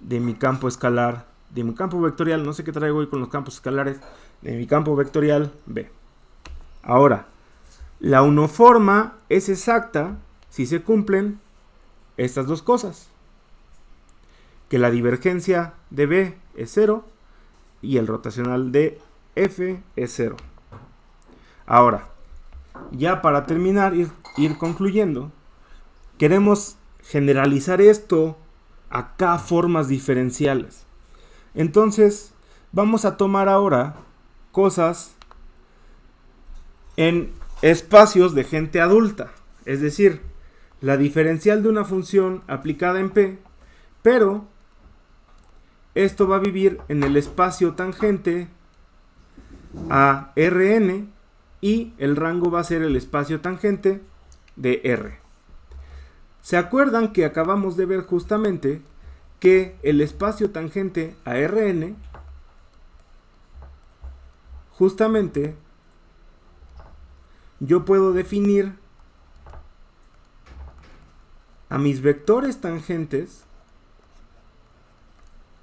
de mi campo escalar, de mi campo vectorial, no sé qué traigo hoy con los campos escalares, de mi campo vectorial B. Ahora, la uniforma es exacta si se cumplen estas dos cosas, que la divergencia de B es 0 y el rotacional de F es 0. Ahora, ya para terminar, ir concluyendo, queremos generalizar esto a K formas diferenciales. Entonces, vamos a tomar ahora cosas en espacios de gente adulta, es decir, la diferencial de una función aplicada en P, pero esto va a vivir en el espacio tangente a Rn y el rango va a ser el espacio tangente de R. ¿Se acuerdan que acabamos de ver justamente que el espacio tangente a Rn justamente yo puedo definir a mis vectores tangentes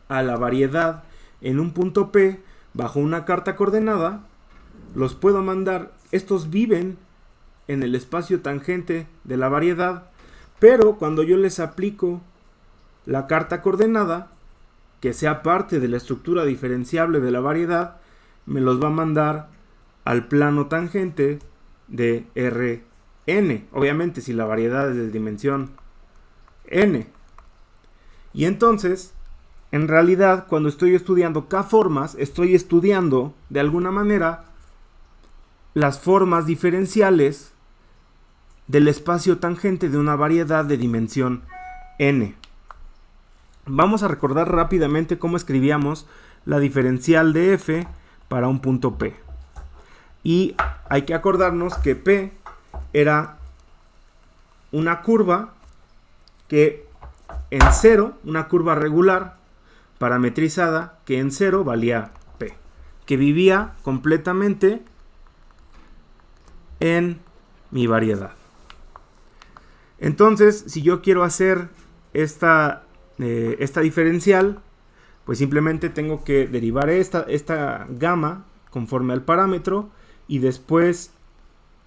a la variedad en un punto P bajo una carta coordenada, los puedo mandar, estos viven en el espacio tangente de la variedad, pero cuando yo les aplico la carta coordenada, que sea parte de la estructura diferenciable de la variedad, me los va a mandar al plano tangente de Rn, obviamente si la variedad es de dimensión n. Y entonces en realidad, cuando estoy estudiando K-formas, estoy estudiando, de alguna manera, las formas diferenciales del espacio tangente de una variedad de dimensión n. Vamos a recordar rápidamente cómo escribíamos la diferencial de f para un punto P. Y hay que acordarnos que P era una curva que en 0, una curva regular parametrizada, que en 0 valía P, que vivía completamente en mi variedad. Entonces, si yo quiero hacer esta diferencial, pues simplemente tengo que derivar esta gamma conforme al parámetro y después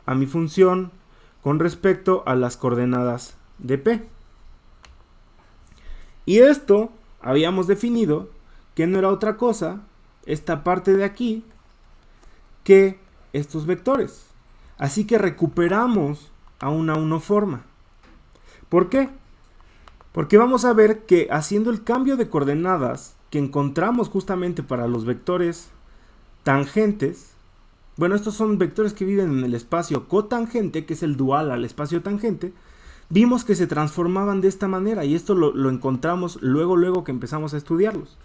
a mi función con respecto a las coordenadas de P. Y esto habíamos definido que no era otra cosa, esta parte de aquí, que estos vectores. Así que recuperamos a una uniforma. ¿Por qué? Porque vamos a ver que haciendo el cambio de coordenadas que encontramos justamente para los vectores tangentes, bueno, estos son vectores que viven en el espacio cotangente, que es el dual al espacio tangente, vimos que se transformaban de esta manera y esto lo encontramos luego que empezamos a estudiarlos.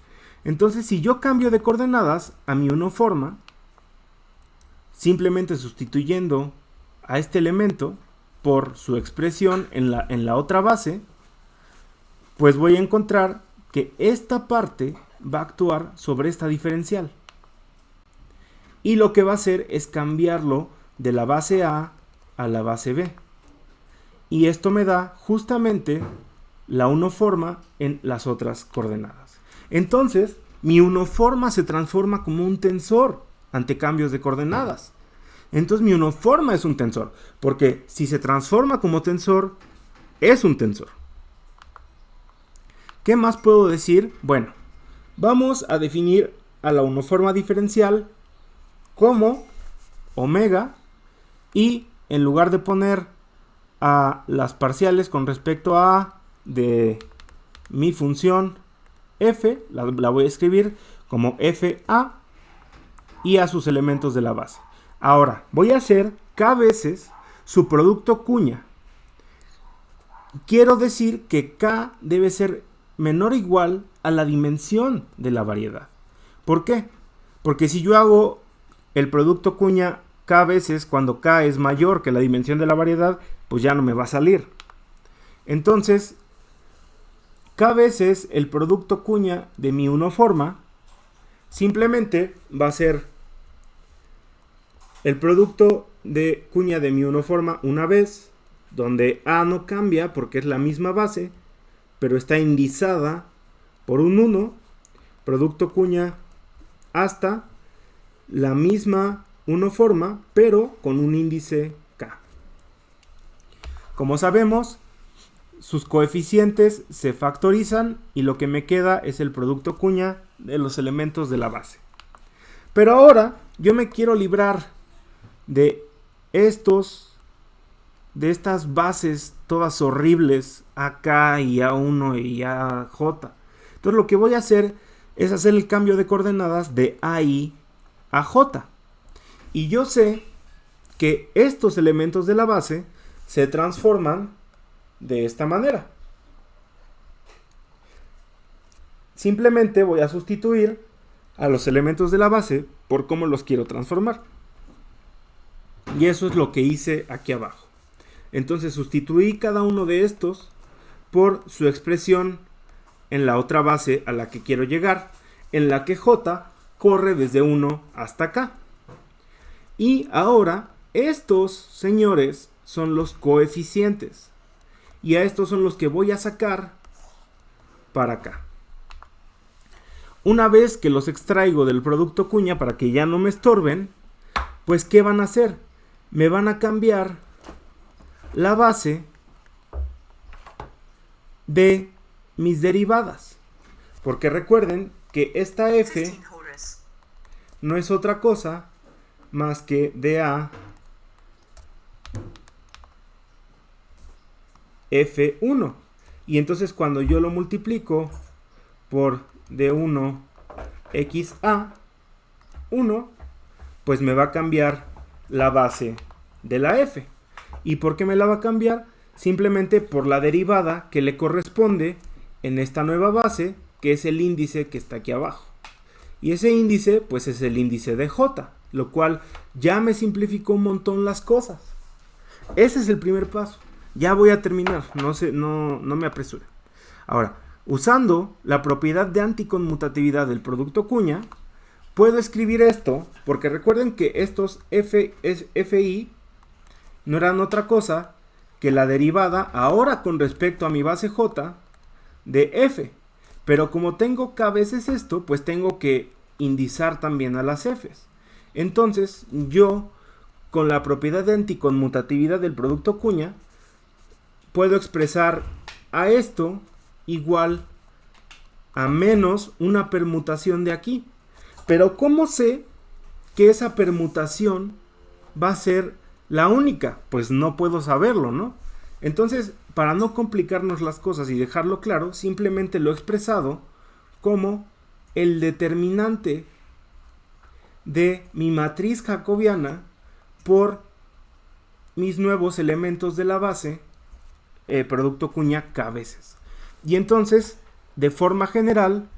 Entonces, si yo cambio de coordenadas a mi uniforma, simplemente sustituyendo a este elemento por su expresión en la otra base, pues voy a encontrar que esta parte va a actuar sobre esta diferencial. Y lo que va a hacer es cambiarlo de la base A a la base B. Y esto me da justamente la uniforma en las otras coordenadas. Entonces, mi uniforma se transforma como un tensor ante cambios de coordenadas. Entonces, mi uniforma es un tensor, porque si se transforma como tensor, es un tensor. ¿Qué más puedo decir? Bueno, vamos a definir a la uniforma diferencial como omega y en lugar de poner a las parciales con respecto a de mi función f, la voy a escribir como fa y a sus elementos de la base. Ahora, voy a hacer k veces su producto cuña. Quiero decir que k debe ser menor o igual a la dimensión de la variedad. ¿Por qué? Porque si yo hago el producto cuña k veces cuando k es mayor que la dimensión de la variedad, pues ya no me va a salir. Entonces, k veces el producto cuña de mi uniforma simplemente va a ser el producto de cuña de mi uniforma una vez, donde a no cambia porque es la misma base, pero está indizada por un 1, producto cuña hasta la misma uniforma, pero con un índice k. Como sabemos, sus coeficientes se factorizan y lo que me queda es el producto cuña de los elementos de la base. Pero ahora yo me quiero librar de estas bases todas horribles AK y A1 y AJ. Entonces lo que voy a hacer es hacer el cambio de coordenadas de AI a J. Y yo sé que estos elementos de la base se transforman de esta manera. Simplemente voy a sustituir a los elementos de la base por cómo los quiero transformar. Y eso es lo que hice aquí abajo. Entonces sustituí cada uno de estos por su expresión en la otra base a la que quiero llegar, en la que J corre desde 1 hasta acá. Y ahora estos señores son los coeficientes. Y a estos son los que voy a sacar para acá. Una vez que los extraigo del producto cuña para que ya no me estorben, pues ¿qué van a hacer? Me van a cambiar la base de mis derivadas. Porque recuerden que esta f no es otra cosa más que dA F1. Y entonces cuando yo lo multiplico por de 1 xa 1, pues me va a cambiar la base de la f. ¿Y por qué me la va a cambiar? Simplemente por la derivada que le corresponde en esta nueva base, que es el índice que está aquí abajo. Y ese índice, pues es el índice de j, lo cual ya me simplificó un montón las cosas. Ese es el primer paso. Ya voy a terminar, no me apresure. Ahora, usando la propiedad de anticonmutatividad del producto cuña, puedo escribir esto, porque recuerden que estos fi no eran otra cosa que la derivada, ahora con respecto a mi base j, de f. Pero como tengo k veces esto, pues tengo que indizar también a las f's. Entonces, yo, con la propiedad de anticonmutatividad del producto cuña, puedo expresar a esto igual a menos una permutación de aquí. Pero ¿cómo sé que esa permutación va a ser la única? Pues no puedo saberlo, ¿no? Entonces, para no complicarnos las cosas y dejarlo claro, simplemente lo he expresado como el determinante de mi matriz jacobiana por mis nuevos elementos de la base, producto cuña k veces. Y entonces, de forma general,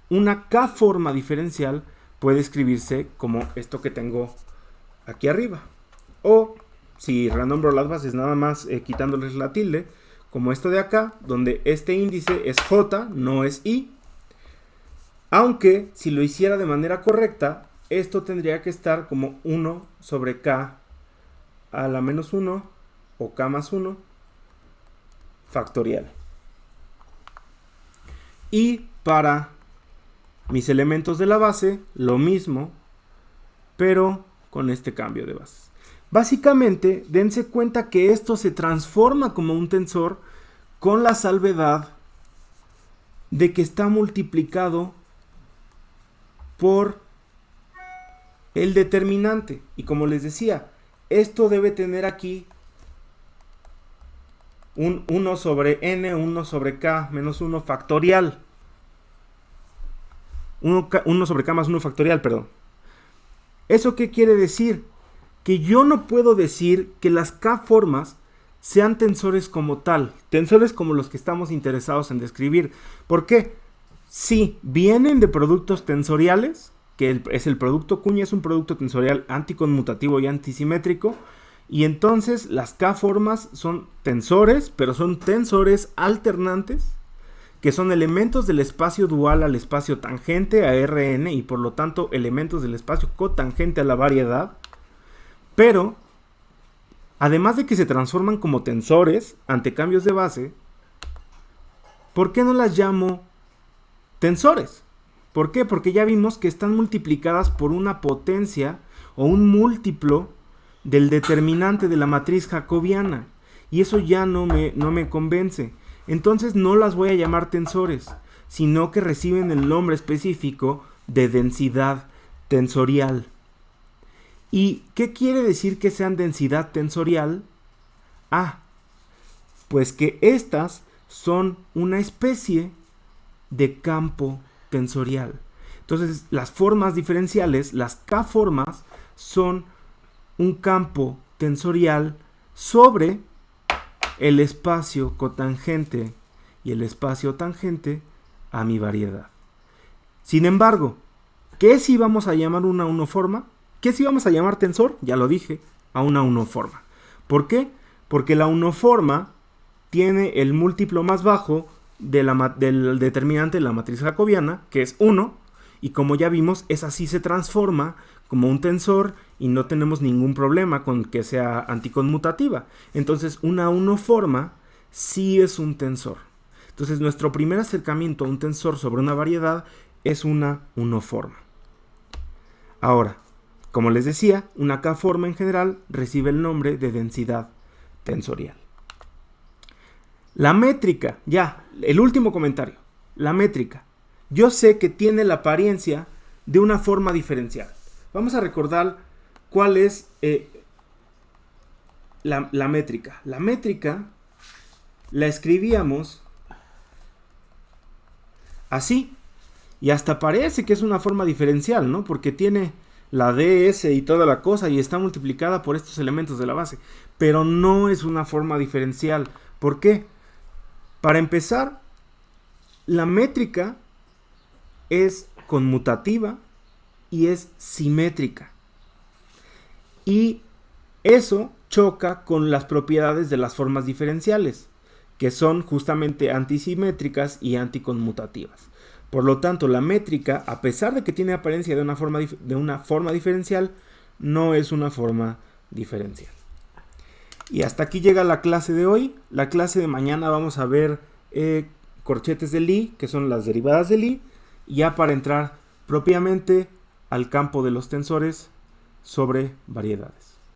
una k-forma diferencial puede escribirse como esto que tengo aquí arriba. O, si renombro las bases nada más quitándoles la tilde, como esto de acá, donde este índice es j, no es i. Aunque, si lo hiciera de manera correcta, esto tendría que estar como 1 sobre k a la menos 1 o k más 1 factorial. Y para mis elementos de la base, lo mismo, pero con este cambio de bases. Básicamente, dense cuenta que esto se transforma como un tensor con la salvedad de que está multiplicado por el determinante. Y como les decía, esto debe tener aquí un 1 sobre n, 1 sobre k menos 1 factorial. 1 sobre k más 1 factorial, perdón. ¿Eso qué quiere decir? Que yo no puedo decir que las k-formas sean tensores como tal, tensores como los que estamos interesados en describir. ¿Por qué? Si vienen de productos tensoriales, que es el producto cuña, es un producto tensorial anticonmutativo y antisimétrico, y entonces las k-formas son tensores, pero son tensores alternantes, que son elementos del espacio dual al espacio tangente a Rn y por lo tanto elementos del espacio cotangente a la variedad, pero además de que se transforman como tensores ante cambios de base, ¿por qué no las llamo tensores? ¿Por qué? Porque ya vimos que están multiplicadas por una potencia o un múltiplo del determinante de la matriz jacobiana, y eso ya no me convence. Entonces no las voy a llamar tensores, sino que reciben el nombre específico de densidad tensorial. ¿Y qué quiere decir que sean densidad tensorial? Pues que estas son una especie de campo tensorial. Entonces las formas diferenciales, las k-formas, son un campo tensorial sobre el espacio cotangente y el espacio tangente a mi variedad. Sin embargo, ¿qué si vamos a llamar una unoforma? ¿Qué si vamos a llamar tensor? Ya lo dije, a una unoforma. ¿Por qué? Porque la unoforma tiene el múltiplo más bajo del determinante de la matriz jacobiana, que es 1, y como ya vimos, esa sí se transforma como un tensor y no tenemos ningún problema con que sea anticonmutativa. Entonces, una unoforma sí es un tensor. Entonces, nuestro primer acercamiento a un tensor sobre una variedad es una unoforma. Ahora, como les decía, una k-forma en general recibe el nombre de densidad tensorial. La métrica, ya, el último comentario. La métrica. Yo sé que tiene la apariencia de una forma diferencial. Vamos a recordar cuál es la métrica. La métrica la escribíamos así. Y hasta parece que es una forma diferencial, ¿no? Porque tiene la ds y toda la cosa y está multiplicada por estos elementos de la base. Pero no es una forma diferencial. ¿Por qué? Para empezar, la métrica es conmutativa y es simétrica. Y eso choca con las propiedades de las formas diferenciales, que son justamente antisimétricas y anticonmutativas. Por lo tanto, la métrica, a pesar de que tiene apariencia de una forma diferencial, no es una forma diferencial. Y hasta aquí llega la clase de hoy. La clase de mañana vamos a ver corchetes de Lie, que son las derivadas de Lie, ya para entrar propiamente al campo de los tensores sobre variedades.